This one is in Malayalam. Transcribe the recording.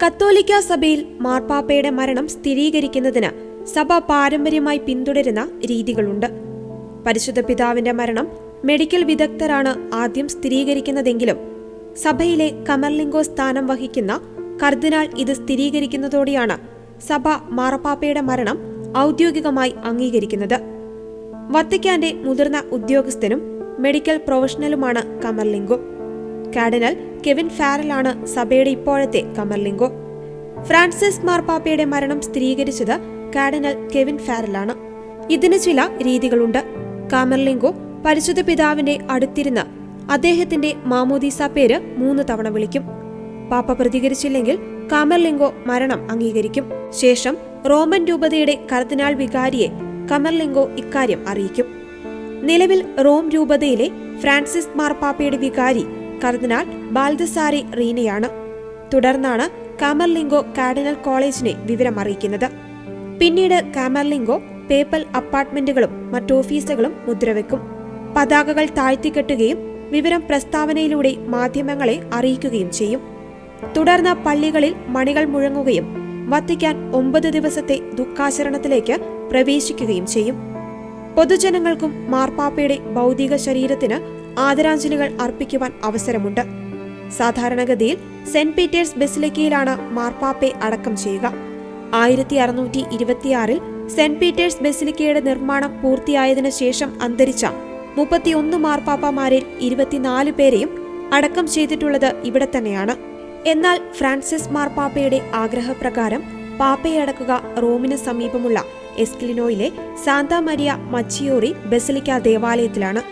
കത്തോലിക്ക സഭയിൽ മാർപ്പാപ്പയുടെ മരണം സ്ഥിരീകരിക്കുന്നതിന് സഭ പാരമ്പര്യമായി പിന്തുടരുന്ന രീതികളുണ്ട്. പരിശുദ്ധ പിതാവിന്റെ മരണം മെഡിക്കൽ വിദഗ്ധരാണ് ആദ്യം സ്ഥിരീകരിക്കുന്നതെങ്കിലും സഭയിലെ കമർലിംഗോ സ്ഥാനം വഹിക്കുന്ന കർദിനാൾ ഇത് സ്ഥിരീകരിക്കുന്നതോടെയാണ് സഭ മാർപ്പാപ്പയുടെ മരണം ഔദ്യോഗികമായി അംഗീകരിക്കുന്നത്. വത്തിക്കാന്റെ മുതിർന്ന ഉദ്യോഗസ്ഥനും മെഡിക്കൽ പ്രൊഫഷണലുമാണ് കമർലിംഗോ. കാർഡിനൽ കെവിൻ ഫാരലാണ് സഭയുടെ ഇപ്പോഴത്തെ കമർലിംഗോ. ഫ്രാൻസിസ് മാർപ്പാപ്പയുടെ മരണം സ്ഥിരീകരിച്ചത് കാർഡിനൽ കെവിൻ ഫാരലാണ്. ഇതിന് ചില രീതികളുണ്ട്. കമർലിംഗോ പരിശുദ്ധ പിതാവിന്റെ അടുത്തിരുന്ന് അദ്ദേഹത്തിന്റെ മാമോദീസ പേര് 3 തവണ വിളിക്കും. പാപ്പ പ്രതികരിച്ചില്ലെങ്കിൽ കമർലിംഗോ മരണം അംഗീകരിക്കും. ശേഷം റോമൻ രൂപതയുടെ കർദിനാൾ വികാരിയെ കമർലിംഗോ ഇക്കാര്യം അറിയിക്കും. നിലവിൽ റോം രൂപതയിലെ ഫ്രാൻസിസ് മാർപ്പാപ്പയുടെ വികാരി കർദിനാൾ ബാൽദസാരെ റീനയാണ്. തുടർന്നാണ് കമർലിംഗോ കാർഡിനൽ കോളേജിനെ വിവരം അറിയിക്കുന്നത്. പിന്നീട് കമർലിംഗോ പേപ്പൽ അപ്പാർട്ട്മെന്റുകളും മറ്റോഫീസുകളും മുദ്രവെക്കും. പതാകകൾ താഴ്ത്തിക്കെട്ടുകയും വിവരം പ്രസ്താവനയിലൂടെ മാധ്യമങ്ങളെ അറിയിക്കുകയും ചെയ്യും. തുടർന്ന് പള്ളികളിൽ മണികൾ മുഴങ്ങുകയും വത്തിക്കാൻ 9 ദിവസത്തെ ദുഃഖാചരണത്തിലേക്ക് പ്രവേശിക്കുകയും ചെയ്യും. പൊതുജനങ്ങൾക്കും മാർപ്പാപ്പയുടെ ഭൗതിക ശരീരത്തിന് ആദരാഞ്ജലികൾ അർപ്പിക്കുവാൻ അവസരമുണ്ട്. സാധാരണഗതിയിൽ സെന്റ് പീറ്റേഴ്സ് ബസിലിക്കയിലാണ് മാർപ്പാപ്പയെ അടക്കം ചെയ്യുക. 1626 സെന്റ് പീറ്റേഴ്സ് ബസിലിക്കയുടെ നിർമ്മാണം പൂർത്തിയായതിനു ശേഷം അന്തരിച്ച 31 മാർപ്പാപ്പമാരിൽ 24 പേരെയും അടക്കം ചെയ്തിട്ടുള്ളത് ഇവിടെ തന്നെയാണ്. എന്നാൽ ഫ്രാൻസിസ് മാർപ്പാപ്പയുടെ ആഗ്രഹപ്രകാരം പാപ്പയെ അടക്കുക റോമിന് സമീപമുള്ള എസ്ക്ലിനോയിലെ സാന്താ മരിയ മച്ചിയോറി ബസിലിക്ക ദേവാലയത്തിലാണ്.